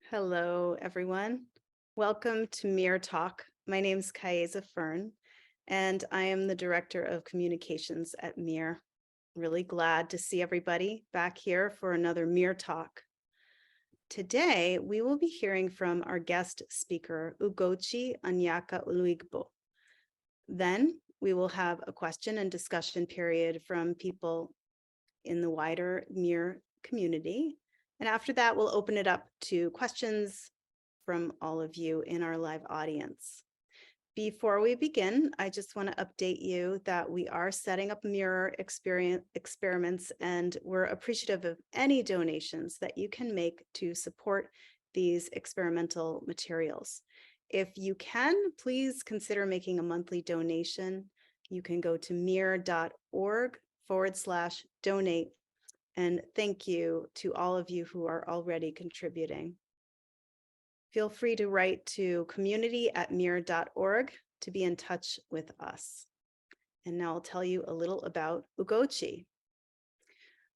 Hello, everyone. Welcome to MEERTALK. My name is Kaeza Fern, and I am the Director of Communications at MEER. Really glad to see everybody back here for another MEERTALK. Today, we will be hearing from our guest speaker, Ugochi Anyaka-Oluigbo. Then we will have a question and discussion period from people in the wider MEER community. And after that, we'll open it up to questions from all of you in our live audience. Before we begin, I just want to update you that we are setting up mirror experiments, and we're appreciative of any donations that you can make to support these experimental materials. If you can, please consider making a monthly donation. You can go to meer.org/donate. And thank you to all of you who are already contributing. Feel free to write to community@meer.org to be in touch with us. And now I'll tell you a little about Ugochi.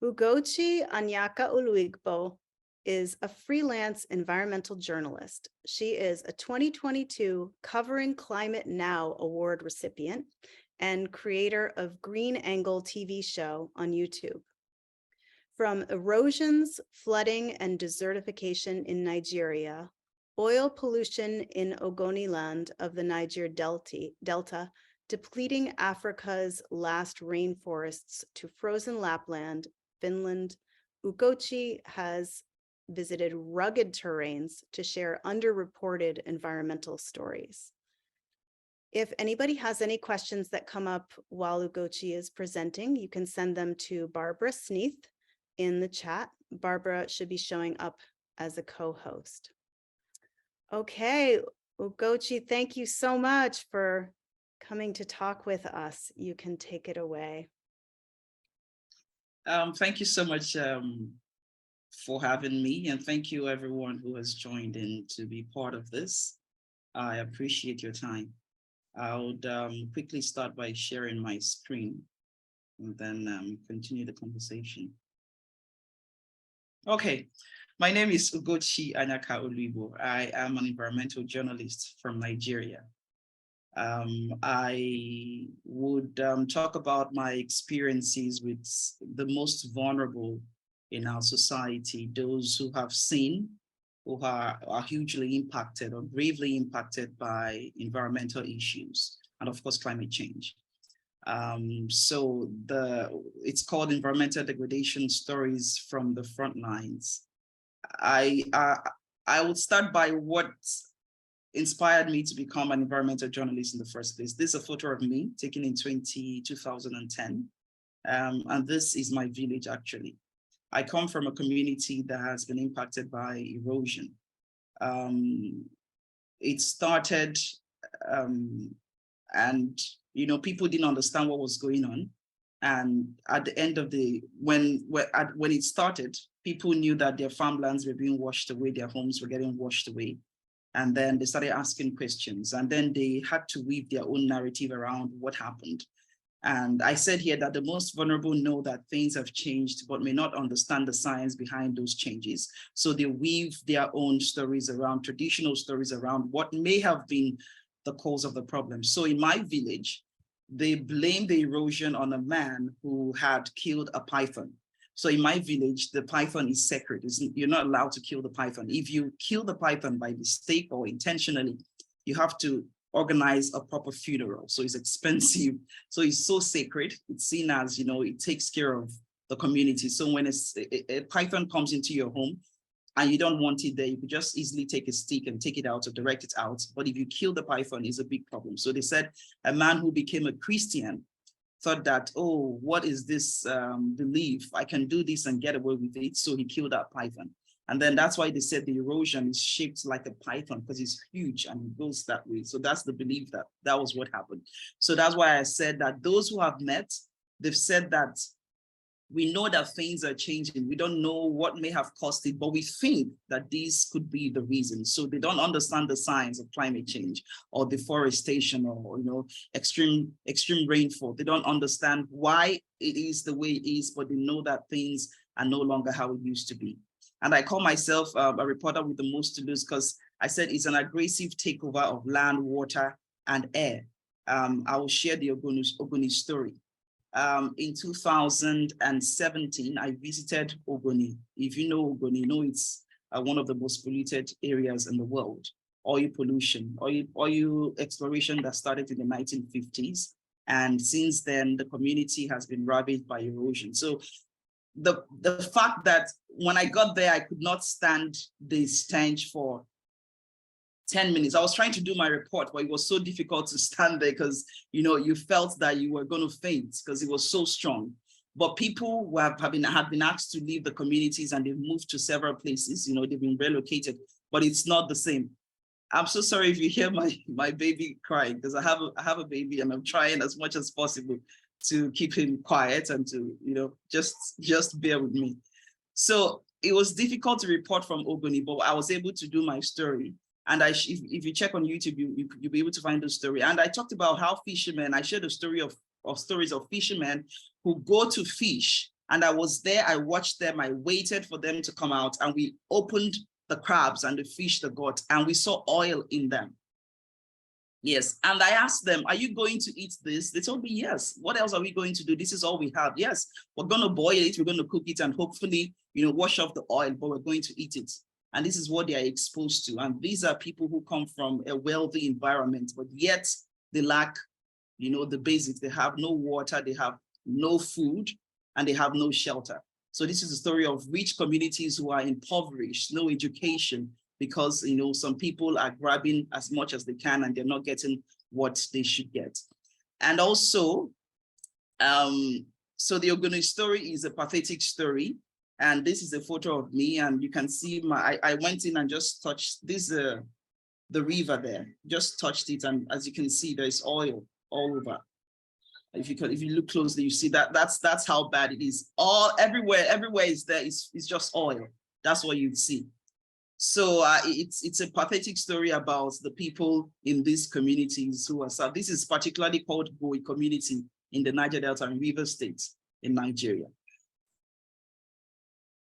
Ugochi Anyaka-Oluigbo is a freelance environmental journalist. She is a 2022 Covering Climate Now Award recipient and creator of Green Angle TV show on YouTube. From erosions, flooding, and desertification in Nigeria, oil pollution in Ogoniland of the Niger Delta, depleting Africa's last rainforests to frozen lapland, Finland, Ugochi has visited rugged terrains to share underreported environmental stories. If anybody has any questions that come up while Ugochi is presenting, you can send them to Barbara Sneath in the chat. Barbara should be showing up as a co-host. Okay, Ugochi, thank you so much for coming to talk with us. You can take it away. Thank you so much for having me, and thank you everyone who has joined in to be part of this. I appreciate your time. I would quickly start by sharing my screen and then continue the conversation. Okay, my name is Ugochi Anyaka-Oluigbo. I am an environmental journalist from Nigeria. I would talk about my experiences with the most vulnerable in our society, those who have seen, who are hugely impacted or gravely impacted by environmental issues, and of course, climate change. So it's called Environmental Degradation Stories from the Front Lines. I would start by what inspired me to become an environmental journalist in the first place. This is a photo of me taken in 2010. And this is my village, actually. I come from a community that has been impacted by erosion. It started and people didn't understand what was going on. And at the end of when it started, people knew that their farmlands were being washed away, their homes were getting washed away. And then they started asking questions, and then they had to weave their own narrative around what happened. And I said here that the most vulnerable know that things have changed, but may not understand the science behind those changes. So they weave their own stories around, traditional stories around what may have been the cause of the problem. So in my village, they blame the erosion on a man who had killed a python. So in my village, the python is sacred. You're not allowed to kill the python. If you kill the python by mistake or intentionally, you have to organize a proper funeral. So it's expensive. So it's so sacred. It's seen as, it takes care of the community. So when a python comes into your home, and you don't want it there, you could just easily take a stick and take it out or direct it out. But if you kill the python, it's a big problem. So they said a man who became a Christian thought that, oh, what is this belief? I can do this and get away with it. So he killed that python. And then that's why they said the erosion is shaped like a python because it's huge and it goes that way. So that's the belief that was what happened. So that's why I said that those who have met, they've said that we know that things are changing. We don't know what may have caused it, but we think that these could be the reason. So they don't understand the science of climate change or deforestation or extreme rainfall. They don't understand why it is the way it is, but they know that things are no longer how it used to be. And I call myself a reporter with the most to lose because I said it's an aggressive takeover of land, water, and air. I will share the Ogoni story. In 2017, I visited Ogoni. If you know Ogoni, you know it's one of the most polluted areas in the world. Oil pollution, oil exploration that started in the 1950s. And since then, the community has been ravaged by erosion. So the fact that when I got there, I could not stand the stench for 10 minutes. I was trying to do my report, but it was so difficult to stand there because, you know, you felt that you were going to faint because it was so strong. But people who have been asked to leave the communities and they've moved to several places, you know, they've been relocated, but it's not the same. I'm so sorry if you hear my baby crying because I have a baby and I'm trying as much as possible to keep him quiet and to, you know, just bear with me. So it was difficult to report from Ogoni, but I was able to do my story. And if you check on YouTube, you'll be able to find the story. And I talked about how fishermen, I shared a story of stories of fishermen who go to fish. And I was there, I watched them, I waited for them to come out, and we opened the crabs and the fish they got, and we saw oil in them. Yes, and I asked them, are you going to eat this? They told me, yes. What else are we going to do? This is all we have. Yes, we're going to boil it, we're going to cook it, and hopefully, you know, wash off the oil, but we're going to eat it. And this is what they are exposed to. And these are people who come from a wealthy environment, but yet they lack, you know, the basics. They have no water, they have no food, and they have no shelter. So this is a story of rich communities who are impoverished, no education, because, you know, some people are grabbing as much as they can and they're not getting what they should get. And also, so the Ogoni story is a pathetic story. And this is a photo of me, and you can see I went in and just touched this, the river there, just touched it. And as you can see, there's oil all over. If you look closely, you see that's how bad it is. Everywhere is there, it's just oil. That's what you'd see. So it's a pathetic story about the people in these communities who are sad. This is particularly called Boy community in the Niger Delta and River states in Nigeria.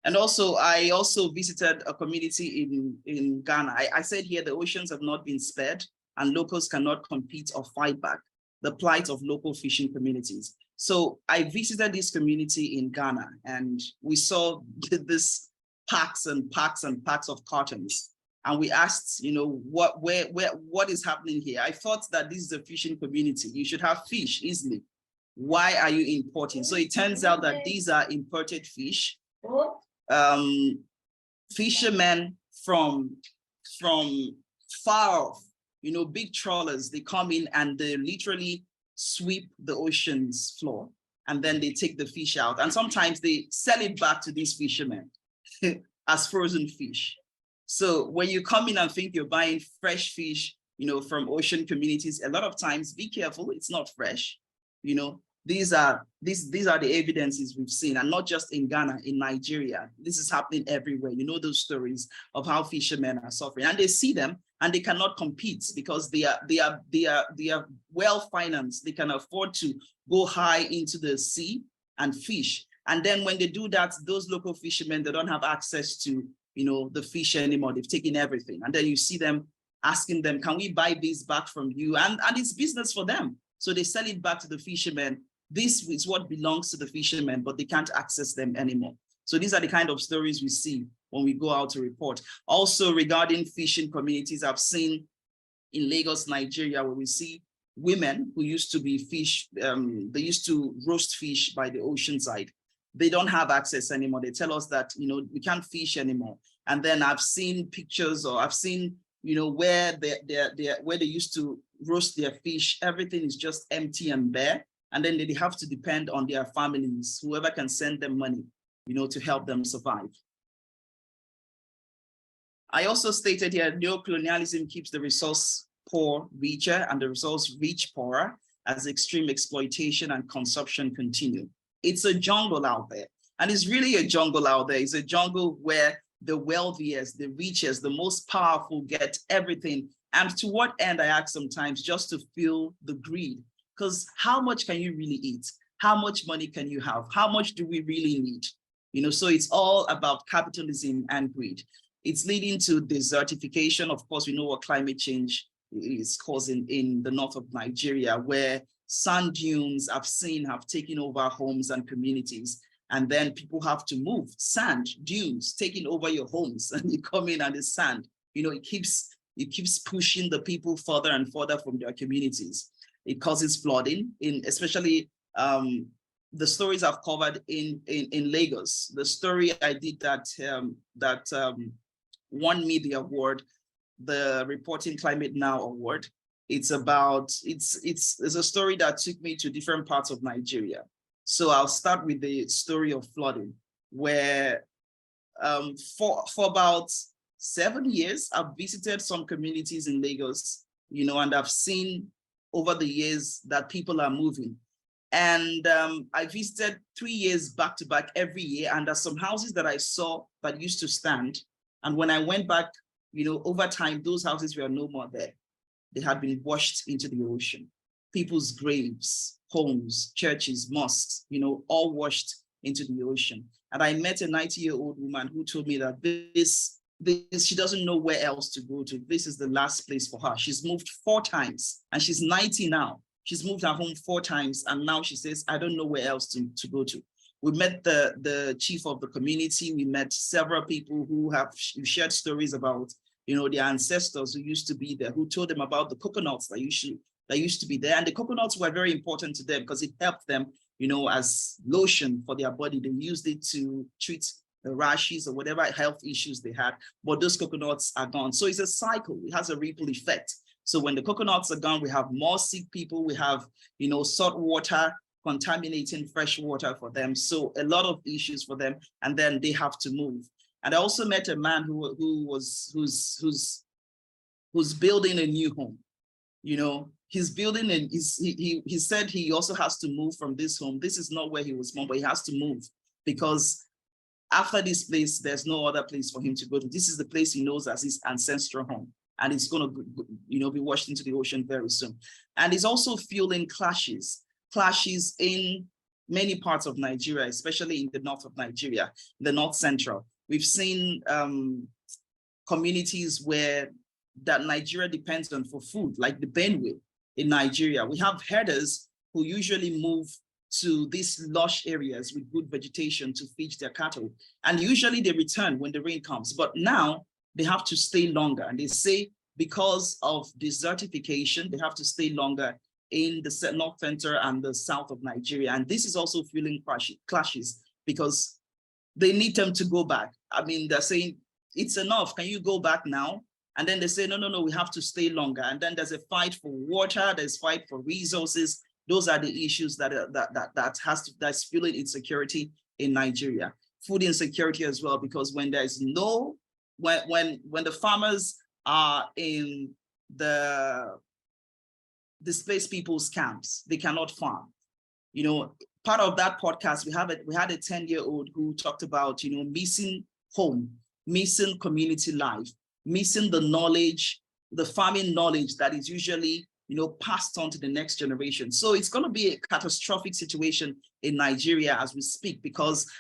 And also, I also visited a community in Ghana. I said here, the oceans have not been spared and locals cannot compete or fight back the plight of local fishing communities. So I visited this community in Ghana and we saw this packs and packs and packs of cartons. And we asked, you know, what is happening here? I thought that this is a fishing community. You should have fish easily. Why are you importing? So it turns out that these are imported fish. Fishermen from far off, you know, big trawlers, they come in and they literally sweep the ocean's floor and then they take the fish out. And sometimes they sell it back to these fishermen as frozen fish. So when you come in and think you're buying fresh fish, you know, from ocean communities, a lot of times, be careful, it's not fresh, you know. These are the evidences we've seen, and not just in Ghana, in Nigeria. This is happening everywhere. You know those stories of how fishermen are suffering, and they see them and they cannot compete because they are well financed. They can afford to go high into the sea and fish. And then when they do that, those local fishermen, they don't have access to, you know, the fish anymore. They've taken everything. And then you see them asking them, can we buy this back from you? And it's business for them. So they sell it back to the fishermen. This is what belongs to the fishermen, but they can't access them anymore. So these are the kind of stories we see when we go out to report. Also regarding fishing communities, I've seen in Lagos, Nigeria, where we see women who used to be fish, they used to roast fish by the ocean side. They don't have access anymore. They tell us that, you know, we can't fish anymore. And then I've seen pictures, or I've seen, you know, where they used to roast their fish. Everything is just empty and bare. And then they have to depend on their families, whoever can send them money, you know, to help them survive. I also stated here, neocolonialism keeps the resource poor richer and the resource rich poorer as extreme exploitation and consumption continue. It's a jungle out there. And it's really a jungle out there. It's a jungle where the wealthiest, the richest, the most powerful get everything. And to what end, I ask sometimes, just to feel the greed. Because how much can you really eat? How much money can you have? How much do we really need? So it's all about capitalism and greed. It's leading to desertification. Of course, we know what climate change is causing in the north of Nigeria, where sand dunes have taken over homes and communities. And then people have to move. Sand dunes taking over your homes, and you come in and the sand, it keeps pushing the people further and further from their communities. It causes flooding, especially the stories I've covered in Lagos. The story I did that won me the award, the Reporting Climate Now award. It's a story that took me to different parts of Nigeria. So I'll start with the story of flooding, where for about 7 years, I've visited some communities in Lagos, and I've seen over the years that people are moving. And I visited 3 years back to back every year. And there's some houses that I saw that used to stand. And when I went back, over time, those houses were no more there. They had been washed into the ocean. People's graves, homes, churches, mosques, all washed into the ocean. And I met a 90-year-old woman who told me that she doesn't know where else to go to. This is the last place for her. She's moved 4 times and she's 90 now. She's moved her home 4 times. And now she says, I don't know where else to go to. We met the chief of the community. We met several people who have shared stories about, their ancestors who used to be there, who told them about the coconuts that used to be there. And the coconuts were very important to them because it helped them, as lotion for their body. They used it to treat the rashes or whatever health issues they had, but those coconuts are gone. So it's a cycle. It has a ripple effect. So when the coconuts are gone, we have more sick people. We have, salt water contaminating fresh water for them. So a lot of issues for them, and then they have to move. And I also met a man who's building a new home. He's building, and he said he also has to move from this home. This is not where he was born, but he has to move because after this place, there's no other place for him to go to. This is the place he knows as his ancestral home, and it's going to, be washed into the ocean very soon. And it's also fueling clashes in many parts of Nigeria, especially in the north of Nigeria, the north central. We've seen communities where that Nigeria depends on for food, like the Benue in Nigeria. We have herders who usually move to these lush areas with good vegetation to feed their cattle. And usually they return when the rain comes, but now they have to stay longer. And they say because of desertification, they have to stay longer in the north center and the south of Nigeria. And this is also fueling clashes because they need them to go back. I mean, they're saying, it's enough, can you go back now? And then they say, no, we have to stay longer. And then there's a fight for water, there's fight for resources. Those are the issues that's fueling insecurity in Nigeria. Food insecurity as well, because when there's when the farmers are in the displaced people's camps, they cannot farm. Part of that podcast, we had a 10-year-old who talked about, missing home, missing community life, missing the knowledge, the farming knowledge that is usually, passed on to the next generation. So it's going to be a catastrophic situation in Nigeria as we speak, because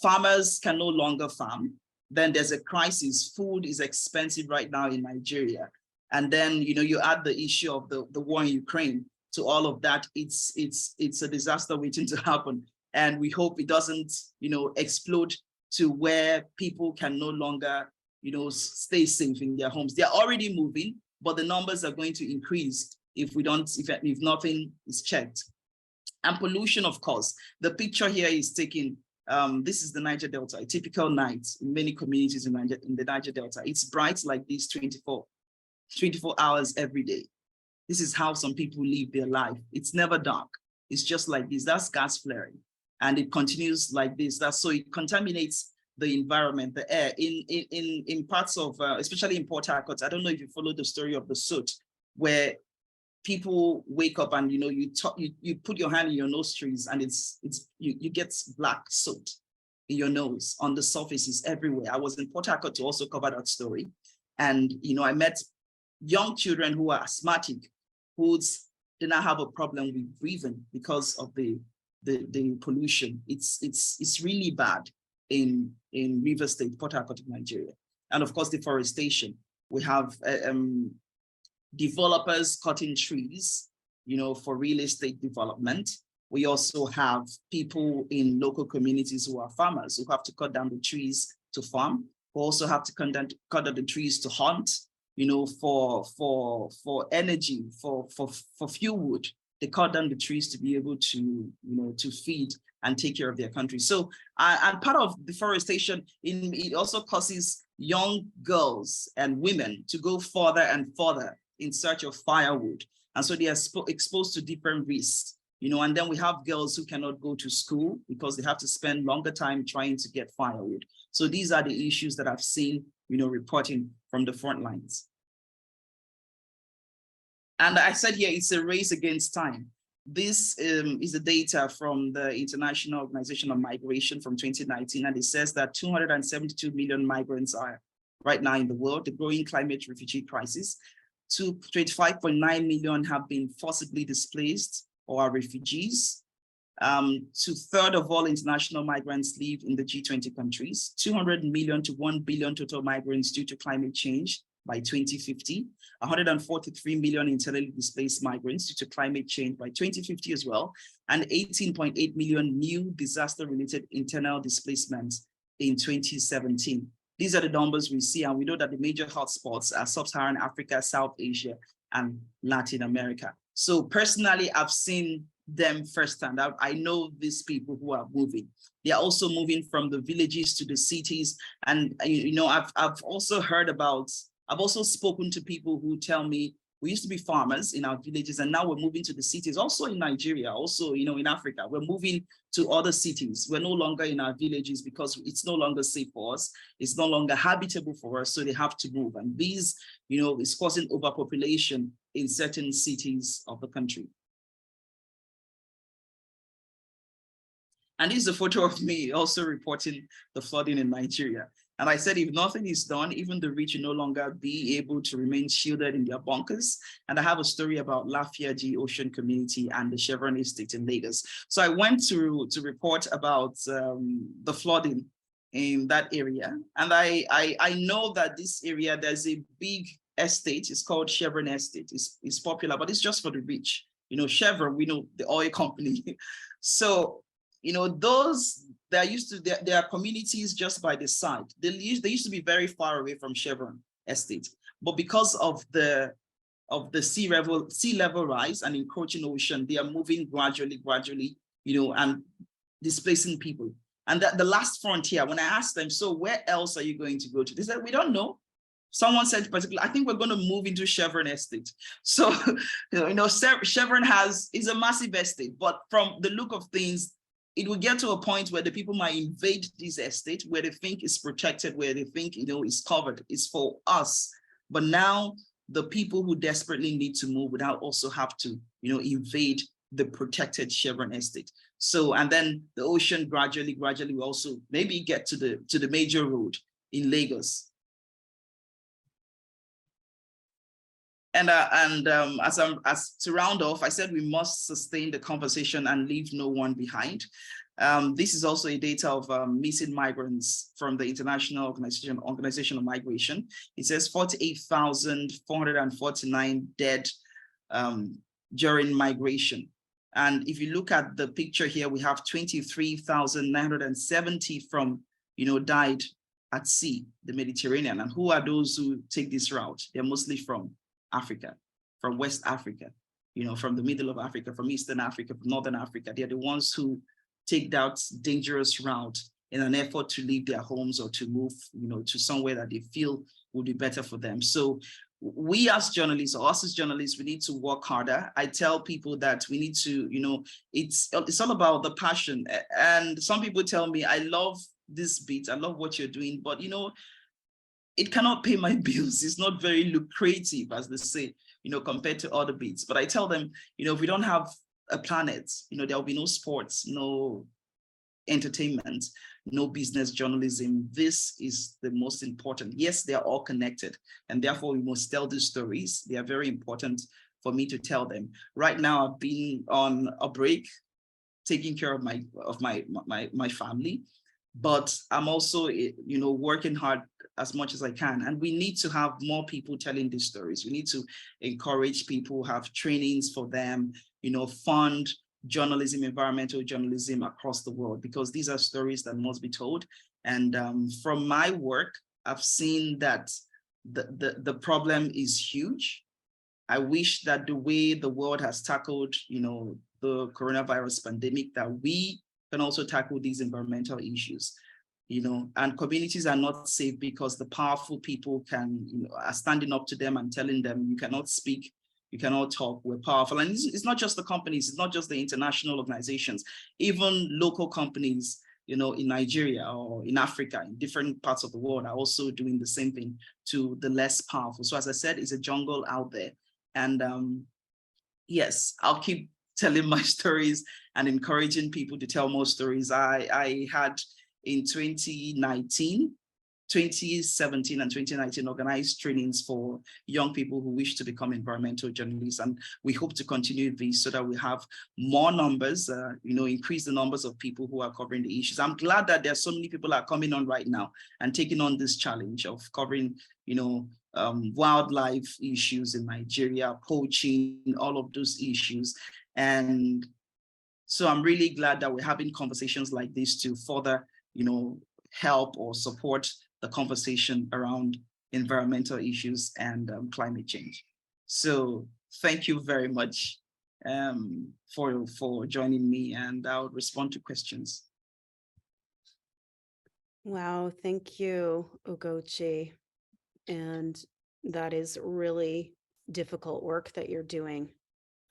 farmers can no longer farm. Then there's a crisis. Food is expensive right now in Nigeria. And then, you add the issue of the war in Ukraine to all of that. It's a disaster waiting to happen. And we hope it doesn't, explode to where people can no longer, stay safe in their homes. They're already moving, but the numbers are going to increase if nothing is checked. And pollution, of course. The picture here is taken, this is the Niger Delta, a typical night in many communities in the Niger Delta. It's bright like this 24 hours every day. This is how some people live their life. It's never dark. It's just like this. That's gas flaring. And it continues like this. So it contaminates the environment, the air. In parts of, especially in Port Harcourt, I don't know if you follow the story of the soot, where people wake up and you put your hand in your nostrils and you get black soot in your nose, on the surfaces everywhere. I was in Port Harcourt to also cover that story. And I met young children who are asthmatic, who did not have a problem with breathing because of the pollution. It's really bad. in River State, Port Harcourt, Nigeria. And of course, deforestation. We have developers cutting trees, for real estate development. We also have people in local communities who are farmers who have to cut down the trees to farm. We also have to cut down the trees to hunt, for energy, for fuel wood. They cut down the trees to be able to, to feed and take care of their country. So, and part of deforestation, it also causes young girls and women to go further and further in search of firewood. And so they are exposed to different risks, and then we have girls who cannot go to school because they have to spend longer time trying to get firewood. So these are the issues that I've seen, reporting from the front lines. And I said here, it's a race against time. This is the data from the International Organization of Migration from 2019, and it says that 272 million migrants are right now in the world. The growing climate refugee crisis, 25.9 million have been forcibly displaced or are refugees. 2/3 of all international migrants live in the G20 countries. 200 million to 1 billion total migrants due to climate change by 2050, 143 million internally displaced migrants due to climate change by 2050 as well, and 18.8 million new disaster-related internal displacements in 2017. These are the numbers we see, and we know that the major hotspots are Sub-Saharan Africa, South Asia, and Latin America. So personally, I've seen them firsthand. I know these people who are moving. They are also moving from the villages to the cities. And, I've also heard about, I've also spoken to people who tell me, we used to be farmers in our villages, and now we're moving to the cities, also in Nigeria, also, in Africa. We're moving to other cities. We're no longer in our villages because it's no longer safe for us. It's no longer habitable for us, so they have to move. And these, is causing overpopulation in certain cities of the country. And this is a photo of me also reporting the flooding in Nigeria. And I said, if nothing is done, even the rich will no longer be able to remain shielded in their bunkers. And I have a story about Lafiaji Ocean Community and the Chevron Estate in Lagos. So I went to report about the flooding in that area. And I know that this area, there's a big estate. It's called Chevron Estate. It's popular, but it's just for the rich. Chevron, we know the oil company. So, there are communities just by the side. They used to be very far away from Chevron Estate, but because of the sea level rise and encroaching ocean, they are moving gradually, and displacing people. And that the last frontier, when I asked them, so where else are you going to go to? They said, we don't know. Someone said particularly, I think we're going to move into Chevron Estate. So, Chevron is a massive estate, but from the look of things, it will get to a point where the people might invade this estate, where they think it's protected, where they think, it's covered, it's for us. But now the people who desperately need to move would now also have to, invade the protected Chevron Estate. So, and then the ocean gradually will also maybe get to the major road in Lagos. And as to round off, I said we must sustain the conversation and leave no one behind. This is also a data of missing migrants from the International Organization of Migration. It says 48,449 dead during migration. And if you look at the picture here, we have 23,970 from, died at sea, the Mediterranean. And who are those who take this route? They're mostly from Africa, from West Africa, from the middle of Africa, from Eastern Africa, from Northern Africa. They're the ones who take that dangerous route in an effort to leave their homes or to move, to somewhere that they feel would be better for them. So we as journalists, or us as journalists, we need to work harder. I tell people that we need to, it's all about the passion. And some people tell me, I love this beat, I love what you're doing, but it cannot pay my bills. It's not very lucrative, as they say, compared to other beats. But I tell them, if we don't have a planet, there will be no sports, no entertainment, no business journalism. This is the most important. Yes, they are all connected, and therefore we must tell these stories. They are very important for me to tell them. Right now, I've been on a break, taking care of my family. but I'm also, working hard as much as I can. And we need to have more people telling these stories. We need to encourage people, have trainings for them, fund journalism, environmental journalism across the world, because these are stories that must be told. And from my work, I've seen that the problem is huge. I wish that the way the world has tackled, the coronavirus pandemic, that we can also tackle these environmental issues, and communities are not safe because the powerful people are standing up to them and telling them, you cannot speak, you cannot talk, we're powerful. And it's not just the companies, it's not just the international organizations, even local companies, in Nigeria or in Africa, in different parts of the world, are also doing the same thing to the less powerful. So as I said, it's a jungle out there. And yes, I'll keep telling my stories and encouraging people to tell more stories. I had in 2019, 2017 and 2019 organized trainings for young people who wish to become environmental journalists. And we hope to continue this so that we have more numbers, increase the numbers of people who are covering the issues. I'm glad that there are so many people that are coming on right now and taking on this challenge of covering, wildlife issues in Nigeria, poaching, all of those issues. And so I'm really glad that we're having conversations like this to further, help or support the conversation around environmental issues and climate change. So thank you very much for joining me, and I'll respond to questions. Wow, thank you, Ugochi. And that is really difficult work that you're doing,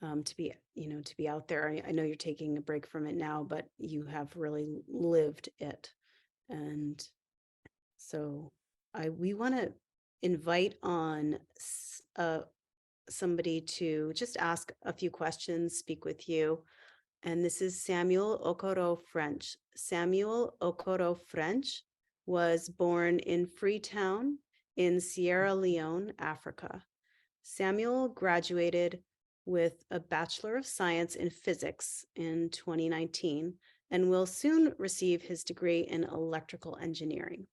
to be out there. I know you're taking a break from it now, but you have really lived it. And so we want to invite on somebody to just ask a few questions, speak with you. And this is Samuel Okoro French. Samuel Okoro French was born in Freetown in Sierra Leone, Africa. Samuel graduated with a Bachelor of Science in Physics in 2019 and will soon receive his degree in electrical engineering.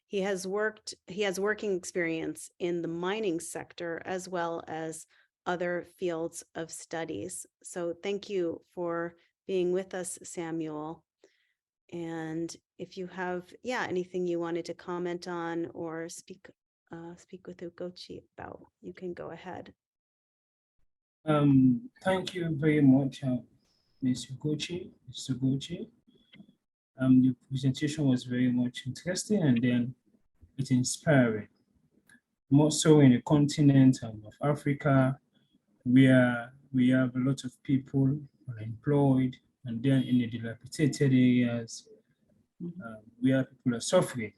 He has working experience in the mining sector as well as other fields of studies. So thank you for being with us, Samuel. And if you have, anything you wanted to comment on or speak with Ugochi about, you can go ahead. Thank you very much, Ms. Ugochi. The presentation was very much interesting, and then it's inspiring. More so in the continent of Africa, where we have a lot of people unemployed, and then in the dilapidated areas, where people are suffering.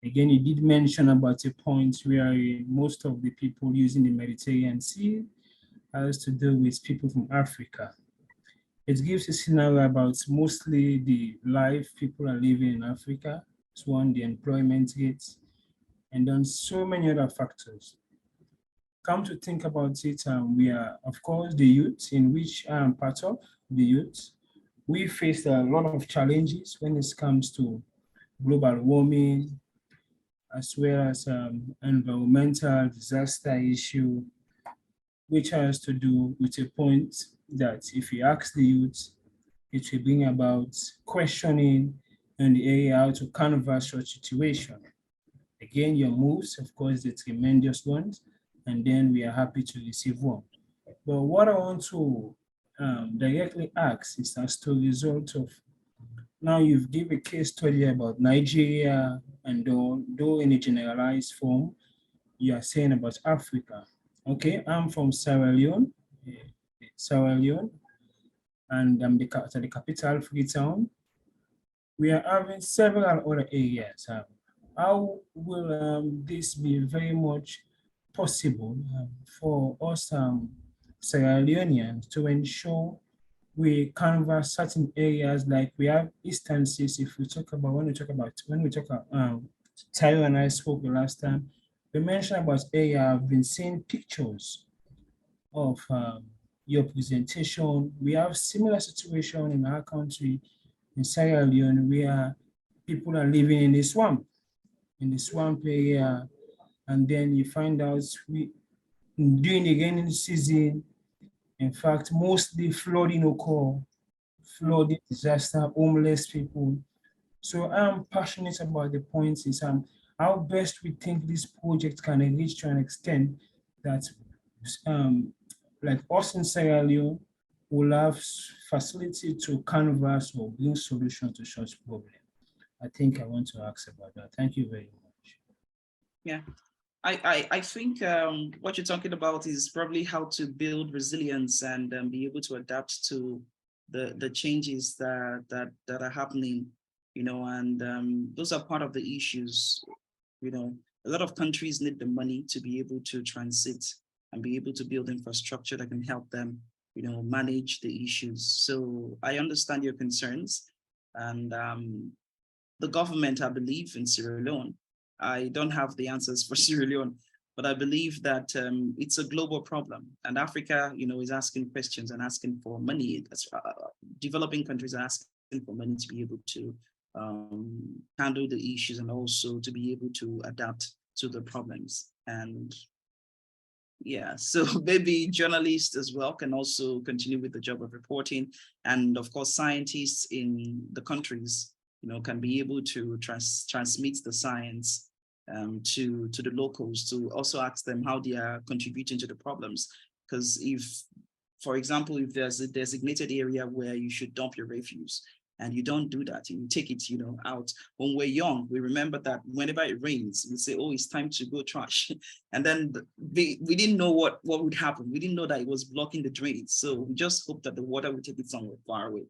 Again, you did mention about a point where most of the people using the Mediterranean Sea has to do with people from Africa. It gives a scenario about mostly the life people are living in Africa. It's one, the employment rates, and then so many other factors. Come to think about it, we are, of course, the youth, in which I am part of, the youth. We face a lot of challenges when it comes to global warming, as well as environmental disaster issue, which has to do with a point that if you ask the youth, it will bring about questioning in the area how to canvass such situation. Again, your moves, of course, the tremendous ones, and then we are happy to receive one. But what I want to directly ask is as to the result of, now you've given a case study about Nigeria, and though in a generalized form, you are saying about Africa. Okay, I'm from Sierra Leone, and I'm the capital, Freetown. We are having several other areas. How will this be very much possible for us Sierra Leoneans to ensure we canvass certain areas, like we have instances? If we talk about, when we talk about Tyler and I spoke the last time, we mentioned about area. I've been seeing pictures of your presentation. We have similar situation in our country, in Sierra Leone, where people are living in the swamp area, and then you find out during the rainy season, in fact, mostly flooding occur, flooding disaster, homeless people. So I'm passionate about the points is how best we think this project can reach to an extent that like us in Sierra Leone will have facility to canvas or bring solutions to such problems. I think I want to ask about that. Thank you very much. Yeah, I think what you're talking about is probably how to build resilience and be able to adapt to the changes that are happening, and those are part of the issues. A lot of countries need the money to be able to transit and be able to build infrastructure that can help them, manage the issues. So I understand your concerns, and the government, I believe, in Sierra Leone, I don't have the answers for Sierra Leone, but I believe that it's a global problem, and Africa, is asking questions and asking for money. Developing countries are asking for money to be able to handle the issues and also to be able to adapt to the problems. And yeah, so maybe journalists as well can also continue with the job of reporting, and of course scientists in the countries, can be able to transmit the science to the locals, to also ask them how they are contributing to the problems. Because if, for example, if there's a designated area where you should dump your refuse, and you don't do that, you take it, out. When we're young, we remember that whenever it rains, we say, oh, it's time to go trash. And then we didn't know what would happen. We didn't know that it was blocking the drains. So we just hoped that the water would take it somewhere far away.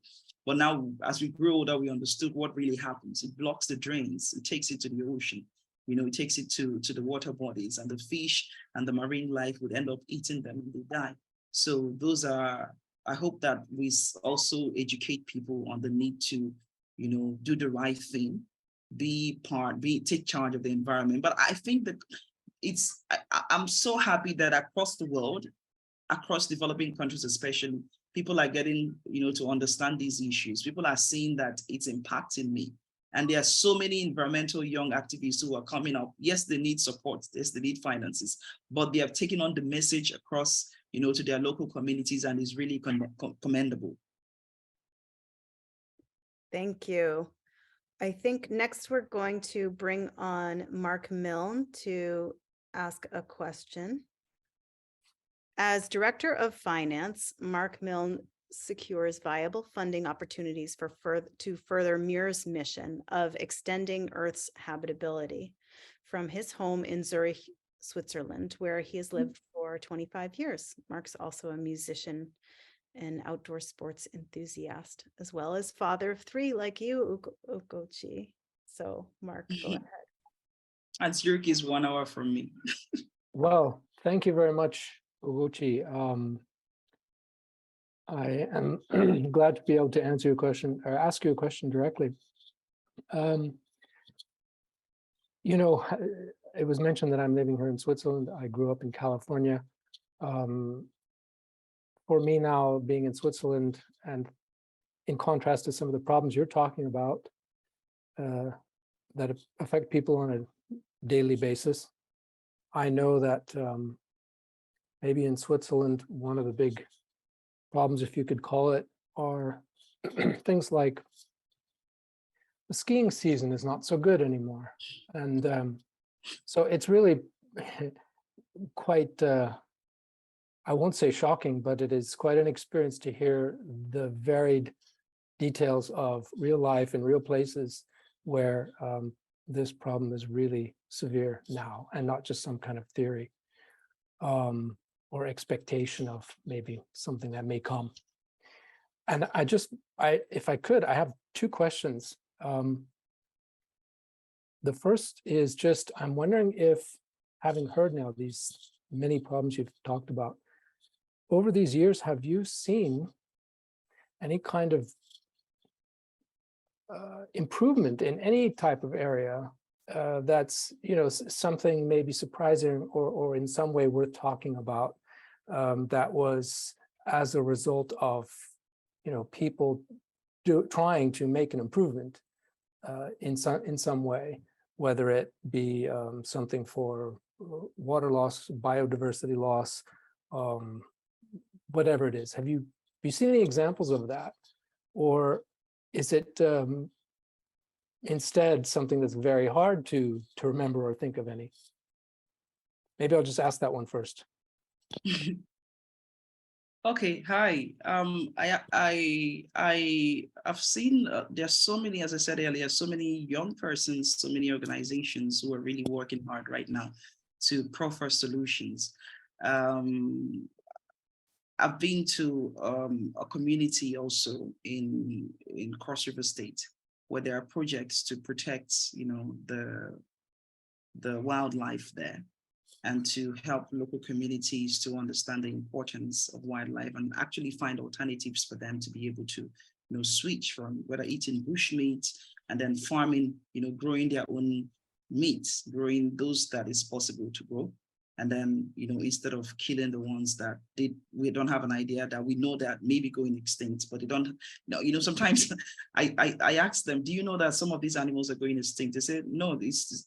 But now, as we grew older, we understood what really happens. It blocks the drains. It takes it to the ocean. It takes it to the water bodies, and the fish and the marine life would end up eating them and they die. So those are, I hope that we also educate people on the need to, do the right thing, take charge of the environment. But I think that I'm so happy that across the world, across developing countries especially, people are getting, to understand these issues. People are seeing that it's impacting me. And there are so many environmental young activists who are coming up. Yes, they need support. Yes, they need finances, but they have taken on the message across, to their local communities, and is really commendable. Thank you. I think next we're going to bring on Mark Milne to ask a question. As Director of Finance, Mark Milne secures viable funding opportunities to further MEER's mission of extending Earth's habitability from his home in Zurich, Switzerland, where he has lived for 25 years. Mark's also a musician and outdoor sports enthusiast, as well as father of 3 like you, Ugochi. So Mark, go ahead. And Zurich is 1 hour from me. Well, thank you very much, Ugochi. I am glad to be able to answer your question or ask you a question directly. It was mentioned that I'm living here in Switzerland. I grew up in California. For me now, being in Switzerland, and in contrast to some of the problems you're talking about that affect people on a daily basis, I know that maybe in Switzerland, one of the big problems, if you could call it, are things like the skiing season is not so good anymore. And so it's really quite, I won't say shocking, but it is quite an experience to hear the varied details of real life in real places where this problem is really severe now, and not just some kind of theory or expectation of maybe something that may come. And if I could, I have 2 questions. The first is just, I'm wondering if, having heard now these many problems you've talked about, over these years, have you seen any kind of improvement in any type of area that's, something maybe surprising or in some way worth talking about, that was as a result of, people trying to make an improvement in some way, whether it be something for water loss, biodiversity loss, whatever it is. Have you seen any examples of that? Or is it instead something that's very hard to remember or think of any? Maybe I'll just ask that one first. Okay, hi. I've seen there's so many, as I said earlier, so many young persons, so many organizations who are really working hard right now to proffer solutions. I've been to a community also in Cross River State, where there are projects to protect, the wildlife there, and to help local communities to understand the importance of wildlife and actually find alternatives for them to be able to, switch from whether eating bushmeat and then farming, growing their own meats, growing those that is possible to grow. And then, instead of killing the ones that we don't have an idea that we know that maybe going extinct, but they don't, sometimes I ask them, do you know that some of these animals are going extinct? They say, no, it's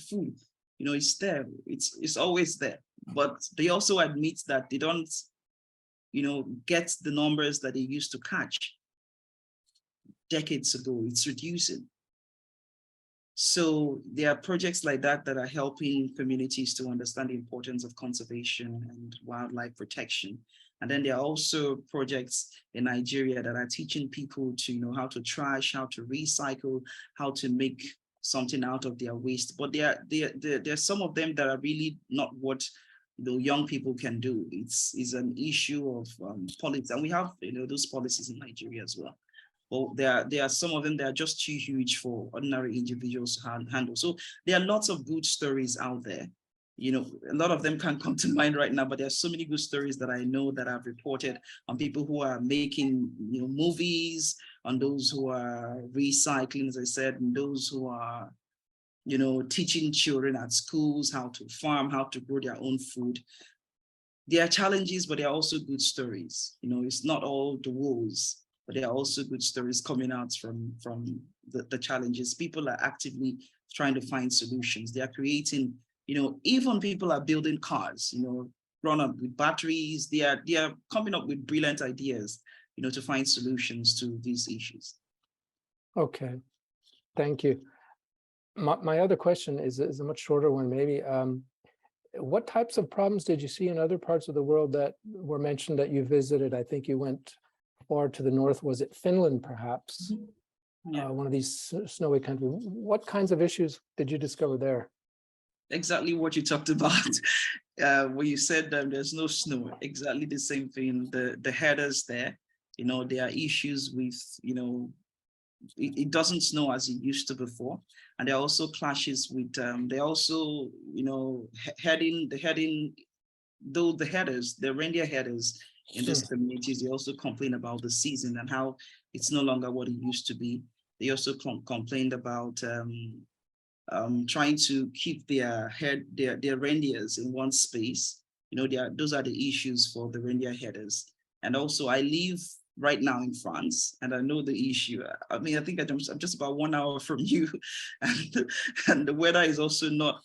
food. It's there, it's always there. But they also admit that they don't, get the numbers that they used to catch decades ago. It's reducing. So there are projects like that that are helping communities to understand the importance of conservation and wildlife protection. And then there are also projects in Nigeria that are teaching people to know how to trash, how to recycle, how to make something out of their waste. But there are some of them that are really not what young people can do. It's an issue of politics, and we have those policies in Nigeria as well. But there are some of them that are just too huge for ordinary individuals to handle. So there are lots of good stories out there. A lot of them can't come to mind right now, but there are so many good stories that I know that I've reported on people who are making movies, on those who are recycling, as I said, and those who are teaching children at schools how to farm, how to grow their own food. There are challenges, but there are also good stories. It's not all the woes, but there are also good stories coming out from the challenges. People are actively trying to find solutions. They are creating, even people are building cars, run up with batteries. They are coming up with brilliant ideas, to find solutions to these issues. Okay, thank you. My other question is a much shorter one, maybe. What types of problems did you see in other parts of the world that were mentioned that you visited? I think you went far to the north. Was it Finland, perhaps? Yeah. One of these snowy countries. What kinds of issues did you discover there? Exactly what you talked about. When you said there's no snow, exactly the same thing. The headers there, there are issues with, it doesn't snow as it used to before. And there are also clashes with, they also, the reindeer headers in these communities, they also complain about the season and how it's no longer what it used to be. They also complained about trying to keep their reindeers in one space. Those are the issues for the reindeer headers. And also I live right now in France, and I know the issue. I mean, I think I'm just about 1 hour from you, and the weather is also not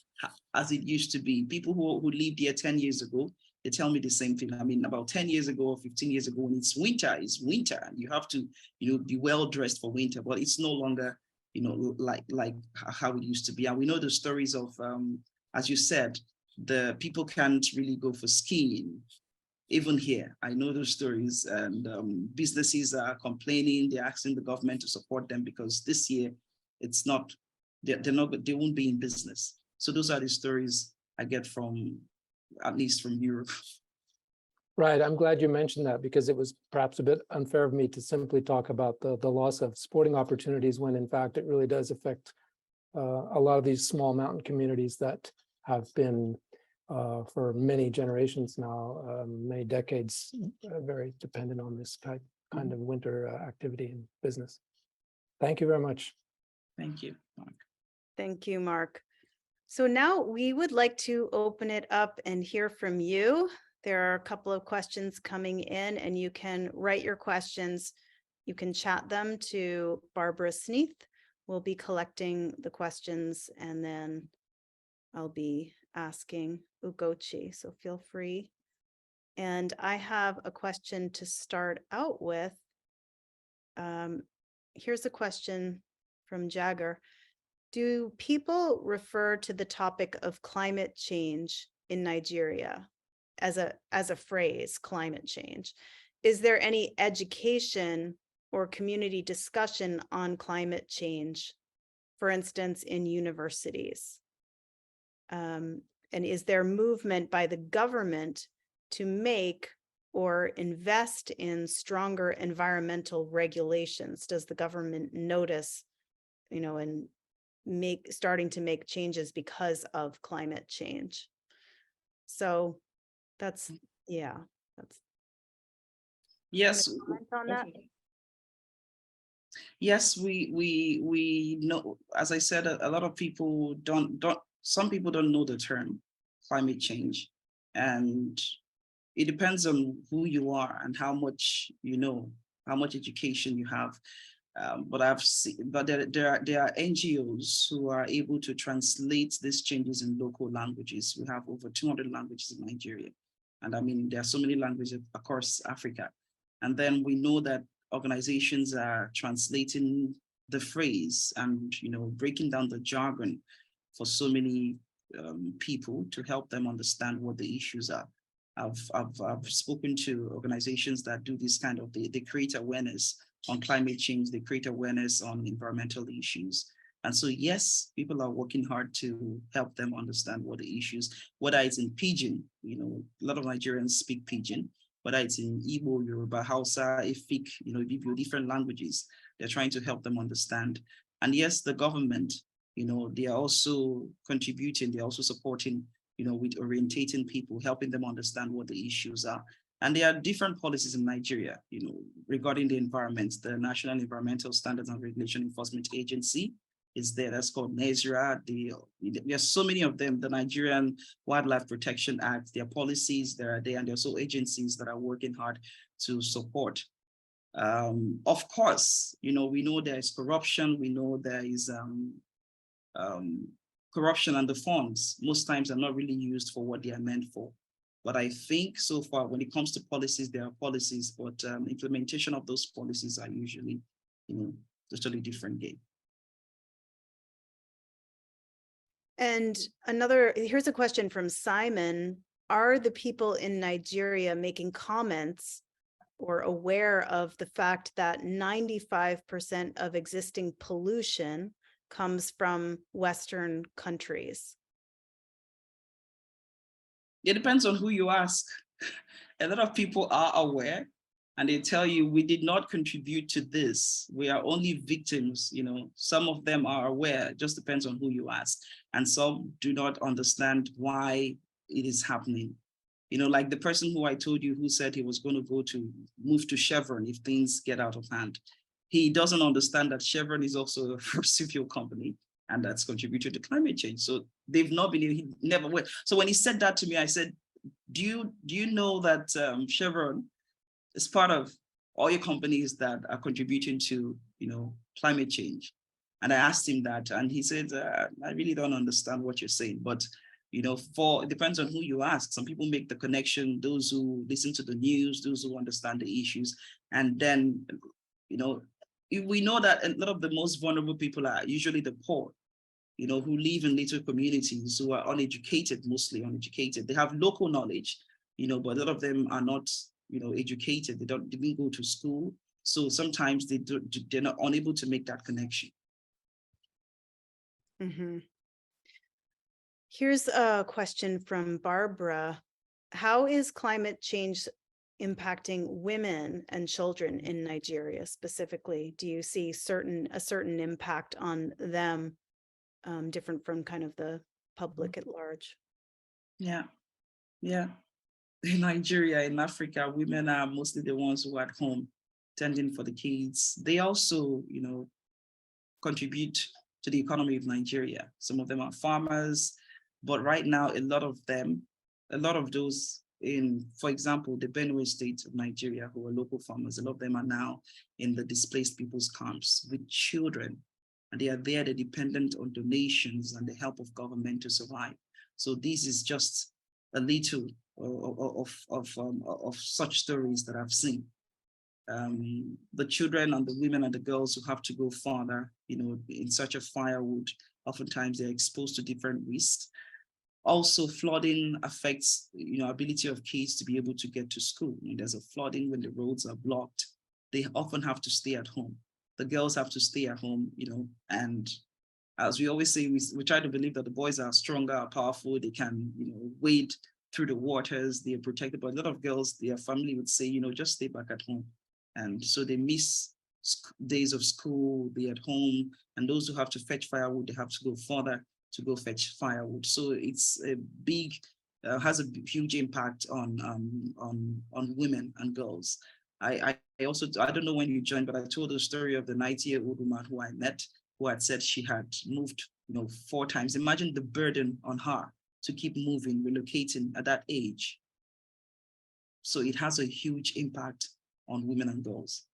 as it used to be. People who lived here 10 years ago, they tell me the same thing. I mean, about 10 years ago or 15 years ago, when it's winter, and you have to, be well dressed for winter, but it's no longer, like how it used to be. And we know the stories of, as you said, the people can't really go for skiing. Even here, I know those stories, and businesses are complaining. They're asking the government to support them because this year it's not, they won't be in business. So those are the stories I get from, at least from Europe. Right. I'm glad you mentioned that, because it was perhaps a bit unfair of me to simply talk about the loss of sporting opportunities when in fact it really does affect a lot of these small mountain communities that have been for many generations now, many decades, very dependent on this kind of winter activity and business. Thank you very much. Thank you, Mark. Thank you, Mark. So now we would like to open it up and hear from you. There are a couple of questions coming in, and you can write your questions, You can chat them to Barbara Sneath. We'll be collecting the questions and then I'll be asking Ugochi, so feel free. And I have a question to start out with. Here's a question from Jagger. Do people refer to the topic of climate change in Nigeria as a phrase, climate change? Is there any education or community discussion on climate change, for instance, in universities? And is there movement by the government to make or invest in stronger environmental regulations? Does the government notice, and starting to make changes because of climate change? So that's, yeah, that's. Yes. On that? Yes, we know, as I said, a lot of people some people don't know the term climate change, and it depends on who you are and how much you know, how much education you have. But I've seen, but there are NGOs who are able to translate these changes in local languages. We have over 200 languages in Nigeria, and I mean there are so many languages across Africa. And then we know that organizations are translating the phrase and breaking down the jargon for so many people to help them understand what the issues are. I've spoken to organizations that do this kind of, they create awareness on climate change, they create awareness on environmental issues. And so, yes, people are working hard to help them understand what the issues, whether it's in Pidgin, a lot of Nigerians speak Pidgin, whether it's in Igbo, Yoruba, Hausa, Efik, Ibibio, different languages, they're trying to help them understand. And yes, the government, they are also contributing, they're also supporting, with orientating people, helping them understand what the issues are. And there are different policies in Nigeria, regarding the environment. The National Environmental Standards and Regulation Enforcement Agency is there. That's called NESRA. There are so many of them. The Nigerian Wildlife Protection Act, their policies that are there, and there are also agencies that are working hard to support. Of course, we know there is corruption. We know there is corruption, and the funds most times are not really used for what they are meant for. But I think so far, when it comes to policies, there are policies, but implementation of those policies are usually, totally different game. And here's a question from Simon. Are the people in Nigeria making comments or aware of the fact that 95% of existing pollution comes from Western countries? It depends on who you ask. A lot of people are aware, and they tell you, we did not contribute to this. We are only victims. Some of them are aware, it just depends on who you ask. And some do not understand why it is happening. Like the person who I told you who said he was going to move to Chevron if things get out of hand. He doesn't understand that Chevron is also a fossil fuel company, and that's contributed to climate change. So they've not been, he never went. So when he said that to me, I said, do you know that Chevron is part of oil companies that are contributing to, climate change? And I asked him that, and he said, I really don't understand what you're saying. But, it depends on who you ask. Some people make the connection, those who listen to the news, those who understand the issues. And then, we know that a lot of the most vulnerable people are usually the poor, who live in little communities, who are uneducated, mostly uneducated. They have local knowledge, but a lot of them are not, educated. They didn't go to school. So sometimes they're not unable to make that connection. Mm-hmm. Here's a question from Barbara. How is climate change impacting women and children in Nigeria specifically? Do you see a certain impact on them, different from kind of the public at large? Yeah. In Nigeria, in Africa, women are mostly the ones who are at home tending for the kids. They also, contribute to the economy of Nigeria. Some of them are farmers, but right now, a lot of those for example, the Benue state of Nigeria, who are local farmers, a lot of them are now in the displaced people's camps with children, and they are there, they're dependent on donations and the help of government to survive. So this is just a little of such stories that I've seen. The children and the women and the girls who have to go farther, in search of firewood, oftentimes they're exposed to different risks. Also, flooding affects, ability of kids to be able to get to school. When there's a flooding, when the roads are blocked, they often have to stay at home. The girls have to stay at home, and as we always say, we try to believe that the boys are stronger, are powerful, they can, wade through the waters, they are protected. But a lot of girls, their family would say, just stay back at home. And so they miss days of school, they're at home, and those who have to fetch firewood, they have to go further to go fetch firewood. So it's a big, has a huge impact on women and girls. I also, I don't know when you joined, but I told the story of the 90-year-old woman who I met, who had said she had moved, 4 times. Imagine the burden on her to keep moving, relocating at that age. So it has a huge impact on women and girls.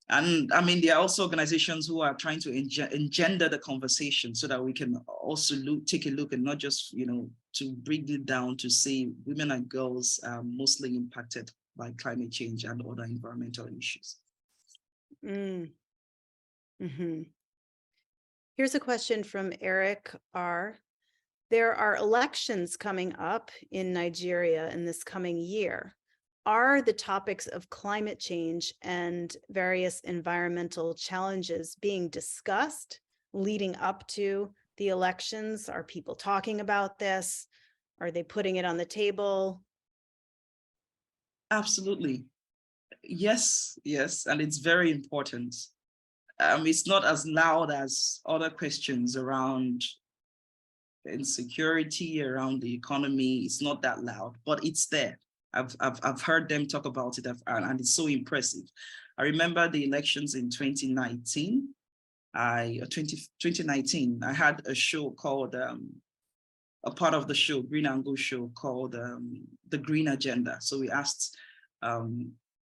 And I mean, there are also organizations who are trying to engender the conversation so that we can also take a look and not just, to bring it down to say women and girls are mostly impacted by climate change and other environmental issues. Mm-hmm. Here's a question from Eric R. There are elections coming up in Nigeria in this coming year. Are the topics of climate change and various environmental challenges being discussed leading up to the elections? Are people talking about this? Are they putting it on the table? Absolutely. Yes, and it's very important. It's not as loud as other questions around insecurity, around the economy. It's not that loud, but it's there. I've heard them talk about it, and it's so impressive. I remember the elections in 2019. 2019, I had a show called, a part of the show, Green and Go show, called The Green Agenda. So we asked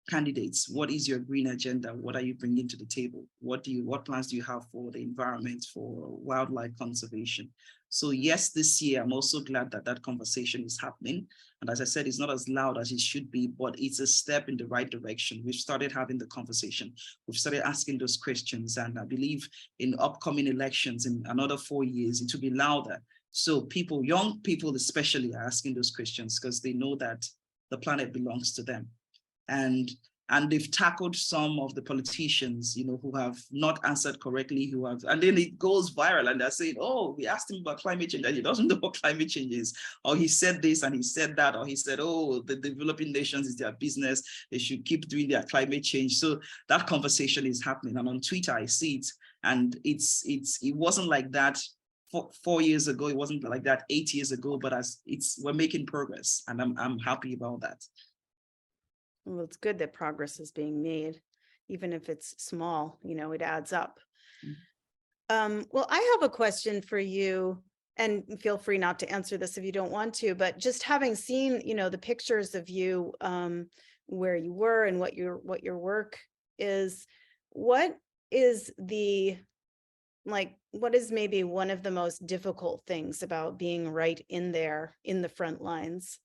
candidates, what is your green agenda? What are you bringing to the table? What plans do you have for the environment, for wildlife conservation? So yes, this year, I'm also glad that that conversation is happening. And as I said, it's not as loud as it should be, but it's a step in the right direction. We've started having the conversation. We've started asking those questions. And I believe in upcoming elections in another 4 years, it will be louder. So people, young people especially, are asking those questions because they know that the planet belongs to them. And they've tackled some of the politicians, who have not answered correctly, and then it goes viral and they're saying, oh, we asked him about climate change and he doesn't know what climate change is. Or he said this and he said that, or he said, oh, the developing nations is their business. They should keep doing their climate change. So that conversation is happening. And on Twitter, I see it. And it wasn't like that 4 years ago. It wasn't like that 8 years ago, but we're making progress, and I'm happy about that. Well, it's good that progress is being made, even if it's small, it adds up. Well, I have a question for you, and feel free not to answer this if you don't want to, but just having seen, the pictures of you, where you were and what your work is, what is maybe one of the most difficult things about being right in there in the front lines,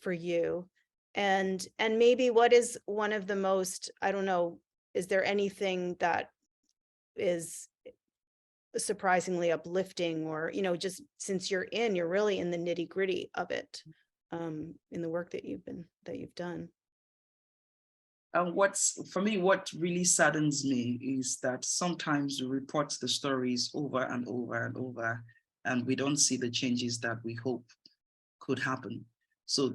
for you? And maybe what is one of the most, I don't know, is there anything that is surprisingly uplifting, or, just since you're really in the nitty gritty of it, in the work that you've done? For me, what really saddens me is that sometimes we report the stories over and over and over, and we don't see the changes that we hope could happen. So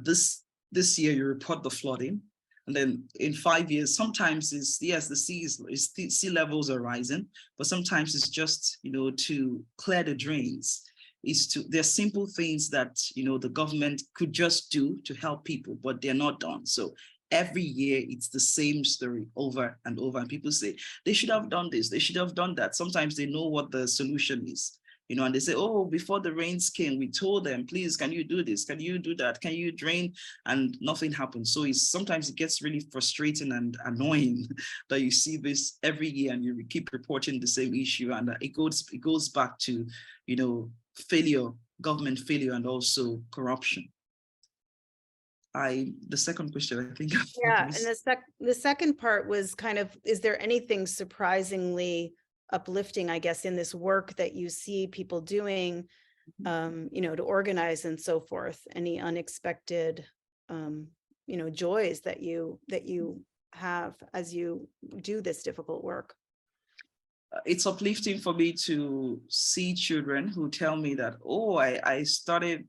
this year you report the flooding, and then in 5 years, sometimes the sea levels are rising, but sometimes it's just, to clear the drains. There's simple things that, the government could just do to help people, but they're not done. So every year it's the same story over and over, and people say they should have done this, they should have done that. Sometimes they know what the solution is, you know, and they say, oh, before the rains came, we told them, please, can you do this? Can you do that? Can you drain? And nothing happens. So sometimes it gets really frustrating and annoying that you see this every year and you keep reporting the same issue. And it goes back to, you know, failure, government failure, and also corruption. The second question, I think. Yeah, and the second part was kind of, is there anything surprisingly uplifting, I guess, in this work that you see people doing, you know, to organize and so forth? Any unexpected, you know, joys that you have as you do this difficult work? It's uplifting for me to see children who tell me that, oh, I started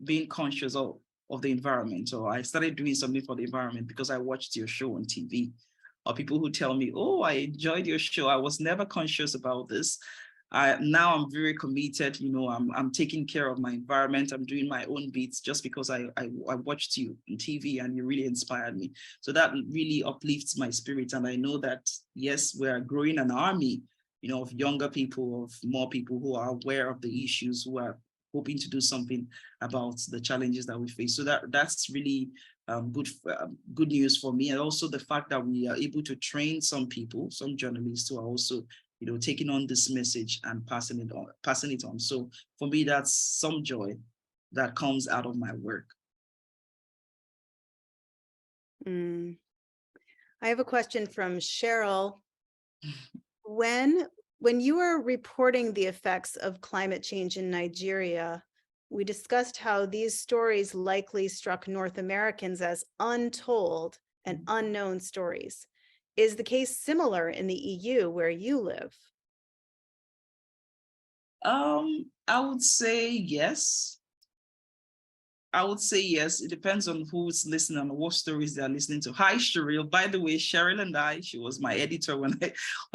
being conscious of the environment, or I started doing something for the environment because I watched your show on TV. Or people who tell me, oh, I enjoyed your show. I was never conscious about this. Now I'm very committed. You know, I'm taking care of my environment. I'm doing my own bits just because I watched you on TV and you really inspired me. So that really uplifts my spirit. And I know that, yes, we're growing an army, you know, of younger people, of more people who are aware of the issues, who are hoping to do something about the challenges that we face. So that's really good news for me. And also the fact that we are able to train some people, some journalists who are also, you know, taking on this message and passing it on. So for me, that's some joy that comes out of my work. I have a question from Cheryl. When you were reporting the effects of climate change in Nigeria, we discussed how these stories likely struck North Americans as untold and unknown stories. Is the case similar in the EU where you live? I would say yes. It depends on who's listening and what stories they're listening to. Hi, Cheryl. By the way, Cheryl and she was my editor when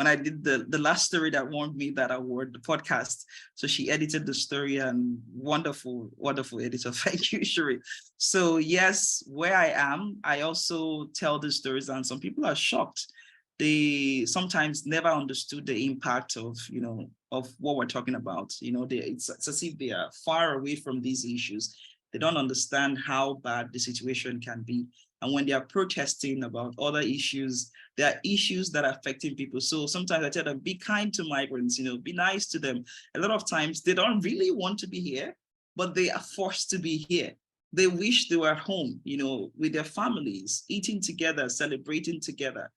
I did the last story that won me that award, the podcast. So she edited the story, and wonderful, wonderful editor. Thank you, Cheryl. So yes, where I am, I also tell the stories, and some people are shocked. They sometimes never understood the impact of, you know, of what we're talking about. You know, it's as if they are far away from these issues. They don't understand how bad the situation can be. And when they are protesting about other issues, there are issues that are affecting people. So sometimes I tell them, be kind to migrants, you know, be nice to them. A lot of times they don't really want to be here, but they are forced to be here. They wish they were at home, you know, with their families, eating together, celebrating together.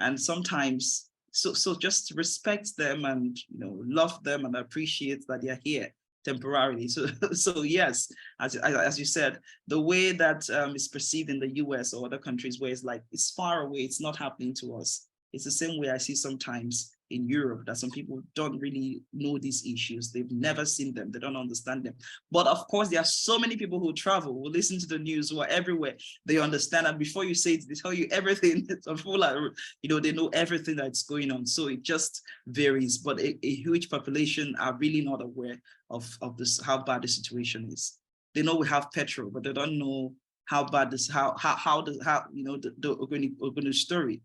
And sometimes, so just respect them and, you know, love them and appreciate that they're here temporarily. So yes, as you said, the way that is perceived in the US or other countries where it's like, it's far away, it's not happening to us. It's the same way I see sometimes in Europe, that some people don't really know these issues. They've never seen them. They don't understand them. But of course, there are so many people who travel, who listen to the news, who are everywhere. They understand, and before you say it, they tell you everything. Some people are, you know, they know everything that's going on. So it just varies. But a huge population are really not aware of this, how bad the situation is. They know we have petrol, but they don't know how bad this, how you know, the Ogoni story.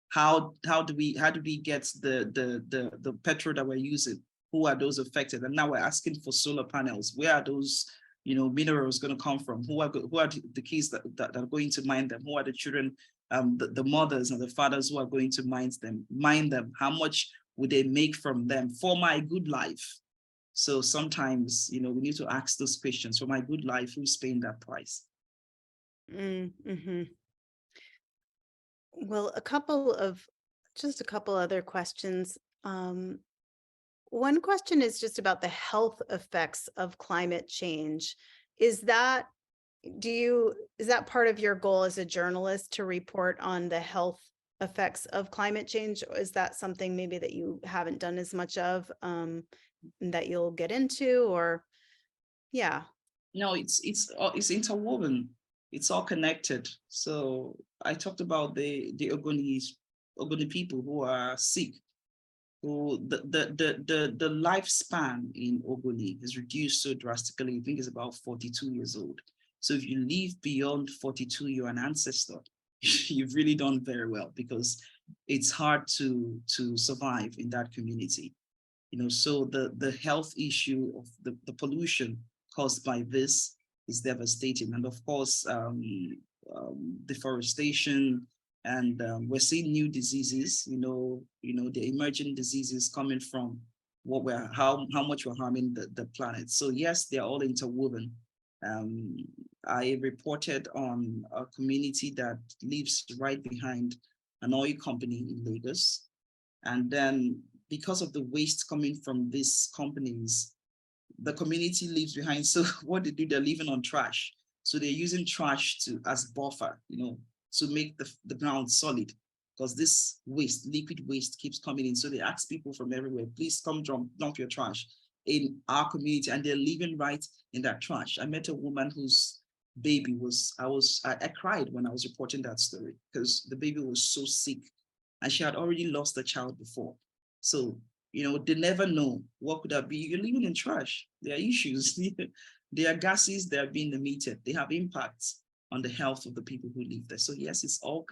How do we get the petrol that we're using? Who are those affected? And now we're asking for solar panels. Where are those, you know, minerals going to come from? Who are the kids that are going to mine them? Who are the children, the mothers and the fathers who are going to mine them? How much would they make from them for my good life? So sometimes, you know, we need to ask those questions. For my good life, who's paying that price? Mm-hmm. Well, just a couple other questions. One question is just about the health effects of climate change. Is that part of your goal as a journalist to report on the health effects of climate change? Or is that something maybe that you haven't done as much of, that you'll get into? Or yeah. No, it's interwoven. It's all connected. So I talked about the Ogoni people who are sick, who the lifespan in Ogoni is reduced so drastically. I think it's about 42 years old. So if you live beyond 42, you're an ancestor. You've really done very well, because it's hard to survive in that community. So the health issue of the pollution caused by this is devastating. And of course, deforestation, and we're seeing new diseases, the emerging diseases coming from how much we're harming the planet. So yes, they're all interwoven. I reported on a community that lives right behind an oil company in Lagos. And then because of the waste coming from these companies, the community leaves behind. So what they do, they're living on trash. So they're using trash as buffer, to make the ground solid, because this waste, liquid waste, keeps coming in. So they ask people from everywhere, please come dump your trash in our community, and they're living right in that trash. I met a woman whose baby I cried when I was reporting that story, because the baby was so sick and she had already lost a child before. So, they never know what could that be. You're living in trash. There are issues. There are gases that are being emitted. They have impacts on the health of the people who live there. So yes, it's all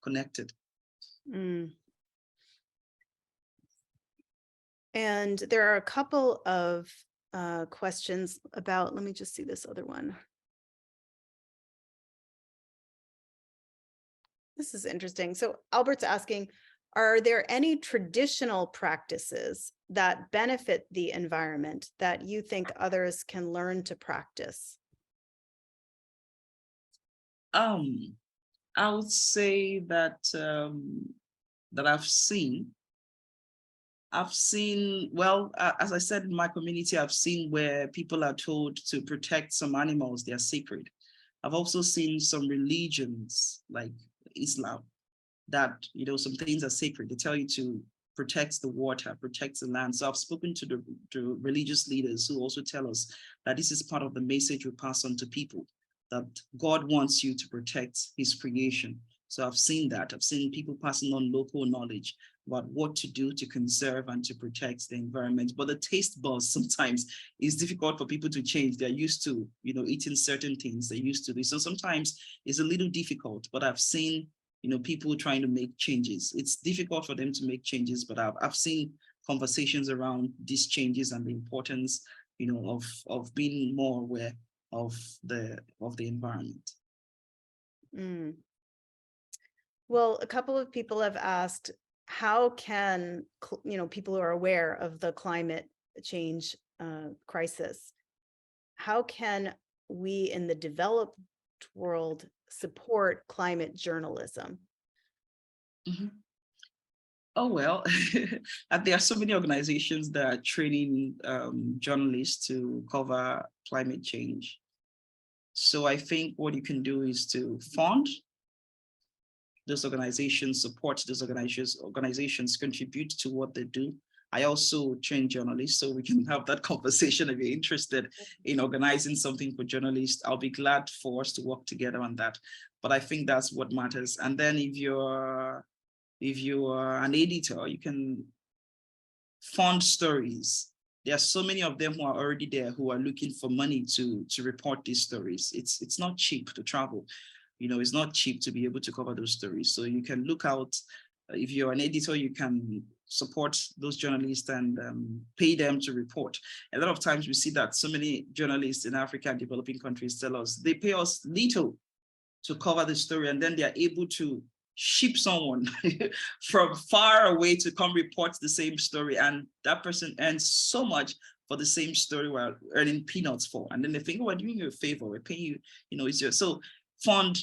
connected. Mm. And there are a couple of questions about, let me just see this other one. This is interesting. So Albert's asking, are there any traditional practices that benefit the environment that you think others can learn to practice? I would say that that I've seen, well, as I said, in my community, I've seen where people are told to protect some animals, they are sacred. I've also seen some religions like Islam that, some things are sacred. They tell you to protect the water, protect the land. So I've spoken to the religious leaders who also tell us that this is part of the message we pass on to people, that God wants you to protect his creation. So I've seen that. I've seen people passing on local knowledge about what to do to conserve and to protect the environment. But the taste buds sometimes is difficult for people to change. They're used to, eating certain things they used to do. So sometimes it's a little difficult, but I've seen, people trying to make changes. It's difficult for them to make changes, but I've seen conversations around these changes and the importance, of being more aware of the environment. Mm. Well, a couple of people have asked, how can, people who are aware of the climate change crisis, how can we in the developed world support climate journalism? Mm-hmm. Oh, well, there are so many organizations that are training journalists to cover climate change. So I think what you can do is to fund those organizations, support those organizations, contribute to what they do. I also train journalists, so we can have that conversation if you're interested in organizing something for journalists. I'll be glad for us to work together on that. But I think that's what matters. And then if you're an editor, you can fund stories. There are so many of them who are already there who are looking for money to report these stories. It's not cheap to travel. It's not cheap to be able to cover those stories. So you can look out, if you're an editor, you can support those journalists and pay them to report. A lot of times we see that so many journalists in Africa and developing countries tell us they pay us little to cover the story, and then they are able to ship someone from far away to come report the same story, and that person earns so much for the same story we're earning peanuts for. And then they think, oh, we're doing you a favor, we're paying you, it's your, so fund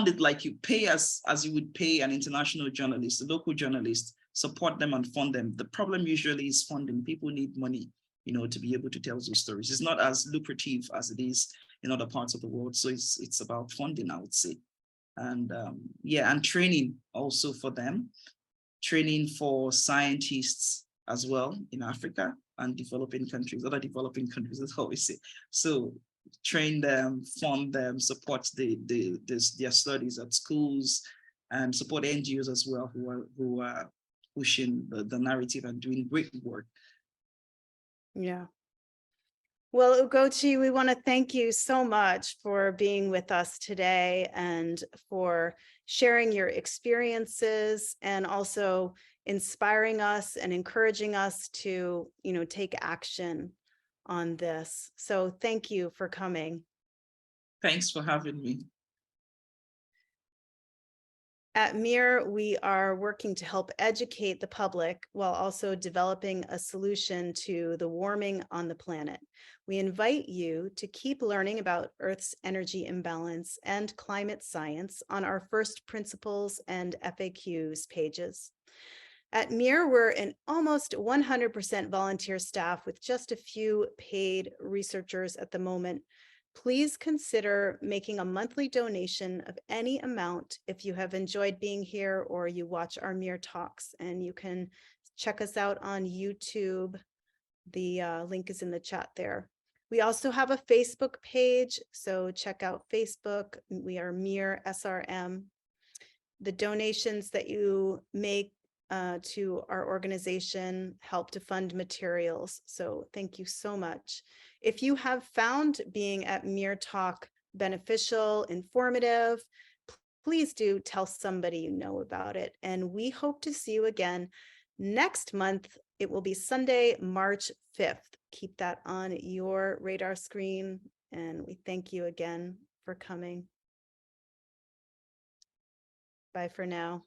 it like you pay as you would pay an international journalist, a local journalist, support them and fund them. The problem usually is funding. People need money, to be able to tell those stories. It's not as lucrative as it is in other parts of the world. So it's about funding, I would say. And and training also for them, training for scientists as well in Africa and developing countries, other developing countries, that's what we say. So train them, fund them, support their studies at schools, and support NGOs as well who are pushing the narrative and doing great work. Yeah. Well, Ugochi, we want to thank you so much for being with us today and for sharing your experiences and also inspiring us and encouraging us to, take action on this. So thank you for coming. Thanks for having me. At MEER, we are working to help educate the public while also developing a solution to the warming on the planet. We invite you to keep learning about Earth's energy imbalance and climate science on our first principles and FAQs pages. At MEER, we're an almost 100% volunteer staff with just a few paid researchers at the moment. Please consider making a monthly donation of any amount if you have enjoyed being here or you watch our MEER talks, and you can check us out on YouTube. The link is in the chat there. We also have a Facebook page, so check out Facebook. We are MEER SRM. The donations that you make to our organization help to fund materials. So thank you so much. If you have found being at MEERTALK beneficial, informative, please do tell somebody you know about it. And we hope to see you again next month. It will be Sunday, March 5th. Keep that on your radar screen. And we thank you again for coming. Bye for now.